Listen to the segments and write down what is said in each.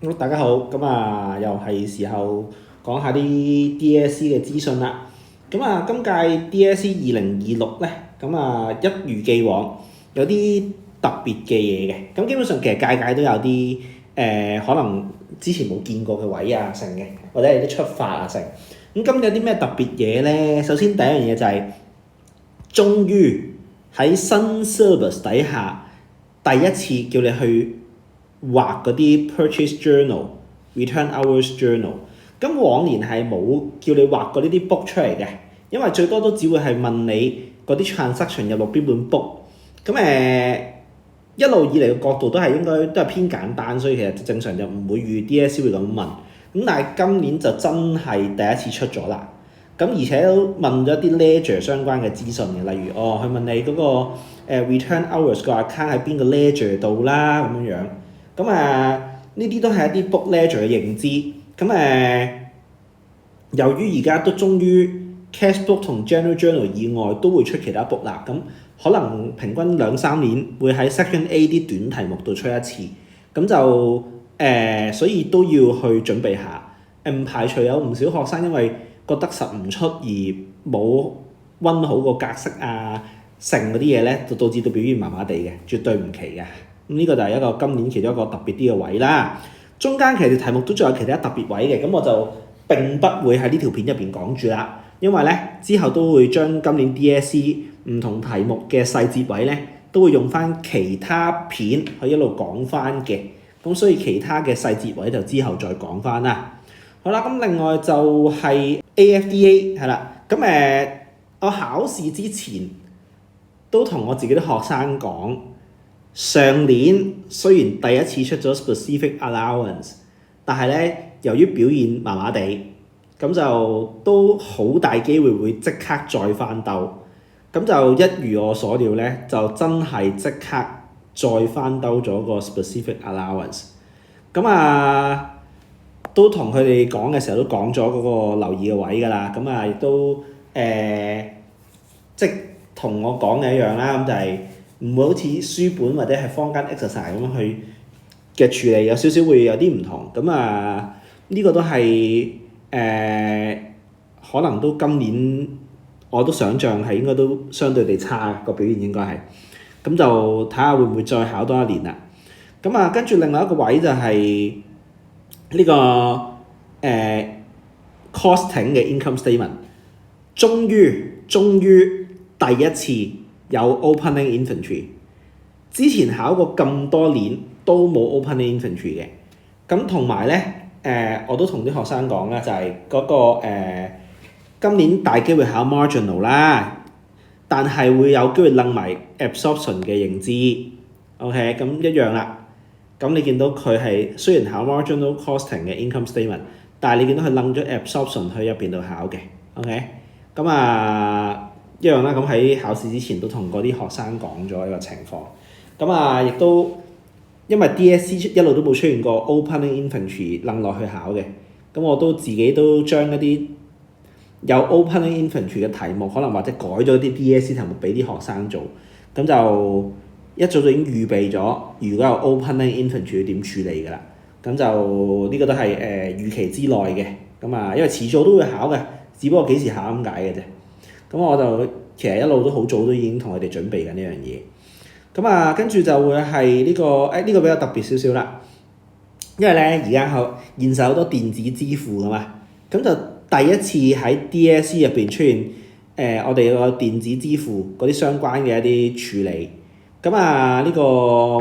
好，大家好，又係時候講下啲 DSE 嘅資訊啦。今屆 DSE 2026咧，一如既往有啲特別嘅嘢嘅。基本上其實屆屆都有啲可能之前冇見過嘅位啊，成嘅，或者係啲出發啊成。今日有啲咩特別嘢咧？首先第一樣嘢就係、終於喺新 service 底下，第一次叫你去畫嗰啲 purchase journal、return hours journal。咁往年係冇叫你畫過呢啲 book 出嚟嘅，因為最多都只會係問你嗰啲 transaction 入落邊本 book。一路以嚟嘅角度都係應該都係偏簡單，所以其實正常就唔會預 DSE 會咁問。但係今年就真係第一次出咗啦。而且都問咗啲 ledger 相關嘅資訊嘅，例如佢問你嗰個return hours 個 account 喺邊個 ledger 度啦咁樣。呢啲都係一啲 book ledger 嘅認知。由於而家都終於 cash book 同 general journal 以外都會出其他 book 啦，咁可能平均2-3年會喺 section A 啲短題目度出一次，所以都要去準備下。唔排除有唔少學生因為覺得實唔出而冇温好個格式啊、成嗰啲嘢咧，就導致到表現麻麻地嘅，絕對唔奇嘅。呢個就係一個今年其中一個特別啲嘅位啦。中間其實題目都仲有其他特別位嘅，咁我就並不會喺呢條片入邊講住啦，因為咧之後都會將今年 DSE 唔同題目嘅細節位咧，都會用翻其他片去一路講翻嘅。咁所以其他嘅細節位就之後再講翻啦。好啦，咁另外就係 AFDA 係啦。我考試之前都同我自己啲學生講，上年雖然第一次出咗 specific allowance， 但係咧由於表現麻麻地，咁就都好大機會會即刻再翻兜。咁就一如我所料咧，就真係即刻再翻兜咗個 specific allowance。都同佢哋講嘅時候都講咗嗰個留意嘅位㗎啦。亦都即同我講嘅一樣啦。就係唔會好似書本或者係坊間 exercise 咁樣去嘅處理，有少少會有啲唔同。呢個都係可能都今年我都想像係應該都相對地差個表現應該係。咁就睇下會唔會再考多一年啦。跟住另外一個位就係呢個costing 嘅 income statement， 終於第一次有 opening inventory。之前考過咁多年都冇 opening inventory 嘅。同埋咧我都同啲學生講啦，就係嗰個今年大機會考 marginal 啦，但係會有機會擸埋 absorption 嘅認知。OK， 咁一樣啦。你見到佢係雖然考 marginal costing 嘅 income statement， 但係你見到佢擸咗 absorption 去入邊度考嘅。OK， 一樣啦。喺考試之前都同嗰啲學生講咗一個情況。亦都因為 DSE 一路都冇出現過 opening inventory 擸落去考嘅，我都自己都將一啲有 opening inventory 嘅題目，可能或者改咗啲 DSE 題目俾啲學生做，就一早就已經預備咗，如果有 opening inventory 要點處理㗎啦。呢個都係預期之內嘅。因為遲早都會考嘅，只不過幾時考咁解嘅啫。我就其實一路都好早都已經同佢哋準備緊呢樣嘢。跟住就會係呢個呢個比較特別少少啦，因為咧而家現實好多電子支付㗎嘛，就第一次喺 DSE 入邊出現我哋個電子支付嗰啲相關嘅一啲處理。呢個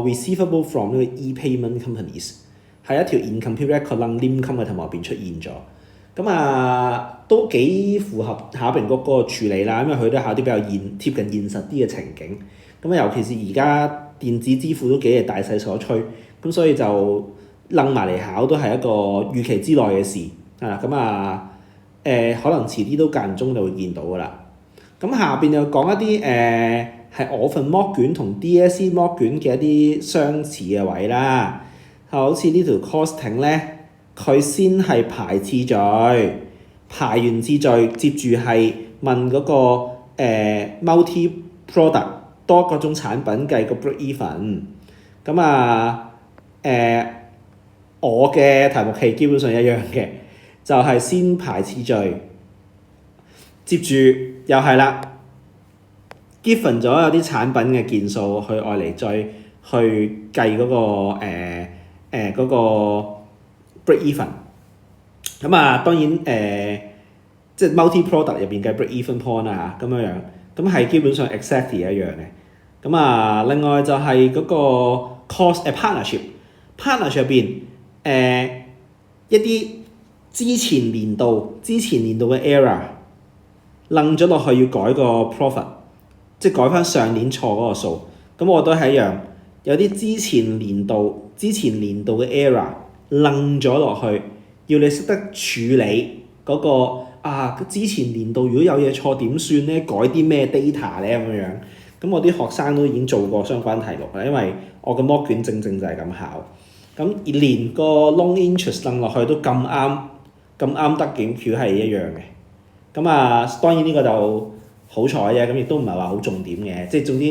receivable from 呢個 e-payment companies 係一條 incomplete record lim com 嘅題目入邊出現咗。都幾符合考評局嗰個處理啦，因為佢都考啲比較貼近現實啲嘅情景。尤其是而家電子支付都幾係大勢所趨，所以就擸埋嚟考都係一個預期之內嘅事。可能遲啲都間中就會見到㗎啦。下邊又講一啲係我份 mock 卷同 DSE mock 卷嘅一啲相似嘅位啦。好似呢條 costing 咧，佢先係排次序，排完次序接住係問嗰個multi product 多個種產品計個 break even。我嘅題目係基本上一樣嘅，就係先排次序，接住又係啦，given 咗有啲產品嘅件數去愛嚟再去計嗰個break even。咁啊，當然即係 multi product 入邊嘅 break even point 啦嚇，咁樣樣，咁係基本上 exactly 一樣嘅。咁啊，另外就係嗰個 cost partnership 入邊一啲之前年度嘅 error 楞咗落去要改個 profit， 即係改翻上年錯嗰個數。咁我都係一樣，有啲之前年度嘅 error 楞咗落去。要你識得處理嗰個之前年度如果有嘢錯點算咧？改啲咩 data 咧咁樣？咁我啲學生都已經做過相關題目啦，因為我嘅 mock 卷正就係咁考。咁連個 long interest 掟落去都咁啱得件橋係一樣嘅。咁啊，當然呢個就好彩啫，咁亦都唔係話好重點嘅，即係總之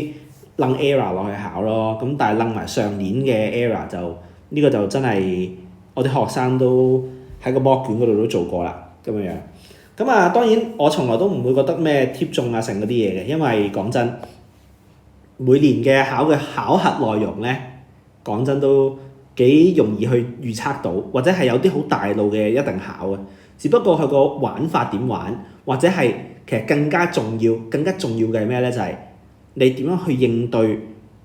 掟 error 落去考咯。咁但係掟埋上年嘅 error 就呢個就真係我啲學生都喺個 mock 卷嗰度都做過啦，咁樣樣。咁啊，當然我從來都唔會覺得咩貼中啊成嗰啲嘢嘅，因為講真，每年嘅考核內容咧，講真都幾容易去預測到，或者係有啲好大路嘅一定考嘅。只不過佢個玩法點玩，或者係其實更加重要嘅係咩咧？就係你點樣去應對，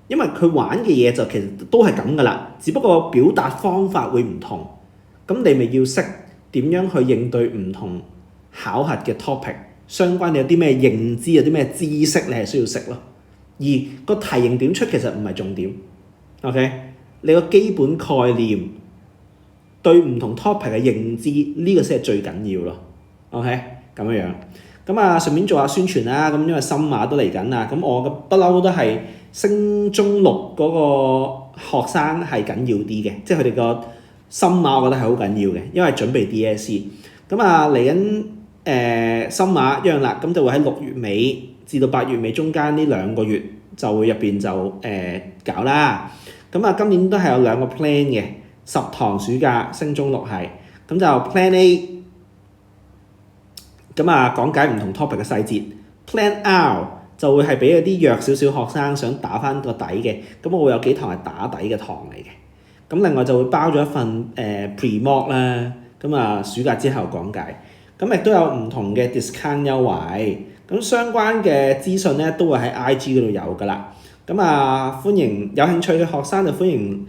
因為佢玩嘅嘢就其實都係咁噶啦，只不過表達方法會唔同。咁你咪要識點樣去應對唔同考核嘅 topic， 相關你有啲咩認知，有啲咩知識你係需要識咯。而個題型點出其實唔係重點 ，OK？ 你個基本概念對唔同 topic 嘅認知呢個先係最緊要咯 ，OK？ 咁樣樣。咁啊，順便做下宣傳啦。咁因為深馬都嚟緊啦，咁我嘅不嬲都係升中六嗰個學生係緊要啲嘅，即係佢哋個深馬我覺得係好緊要嘅，因為準備 DSE。咁啊嚟緊深馬一樣啦，咁就會喺6月尾至到8月尾中間呢2個月就會入邊就搞啦。咁啊今年都係有2個 plan 嘅，10堂暑假升中六係，咁就 plan A。咁啊講解唔同 topic 嘅細節 ，plan R 就會係俾一啲弱少少學生想打返個底嘅，咁我會有幾堂係打底嘅堂嚟嘅。咁另外就會包咗一份pre-mock 啦，咁啊暑假之後講解，咁亦都有唔同嘅 discount 優惠，咁相關嘅資訊咧都會喺 IG 嗰度有噶啦。咁啊歡迎有興趣嘅學生就歡迎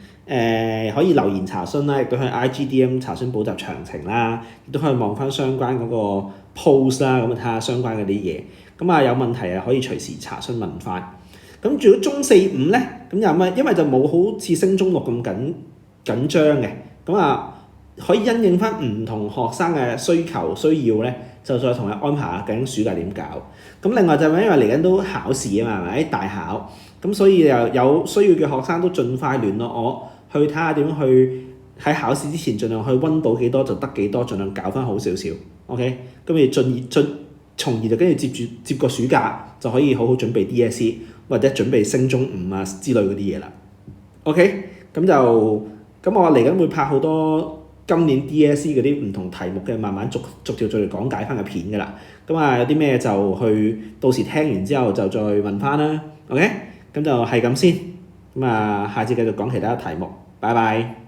可以留言查詢啦，亦都去 IGDM 查詢補習詳情啦，亦都可以望翻相關嗰個 post 啦，咁睇下相關嗰啲嘢。咁啊有問題啊可以隨時查詢問翻。咁如果中4、5咧，咁又乜？因為就冇好似升中6咁緊張嘅，咁啊可以因應翻唔同學生嘅需要咧，就再同佢安排下究竟暑假點搞。咁另外就係因為嚟緊都考試啊嘛，係咪？大考，咁所以又有需要嘅學生都盡快聯絡我，去睇下點去喺考試之前盡量去溫到幾多就得幾多，盡量搞翻好少少。OK， 咁從而就跟住接個暑假就可以好好準備 DSE 或者準備升中5啊之類嗰啲嘢啦。OK， 咁我嚟緊會拍好多今年 DSE 嗰啲唔同題目嘅，慢慢逐條嚟講解翻嘅片㗎啦。咁啊有啲咩就去到時聽完之後就再問翻啦。OK， 咁就係咁先。咁啊下次繼續講其他題目。拜拜。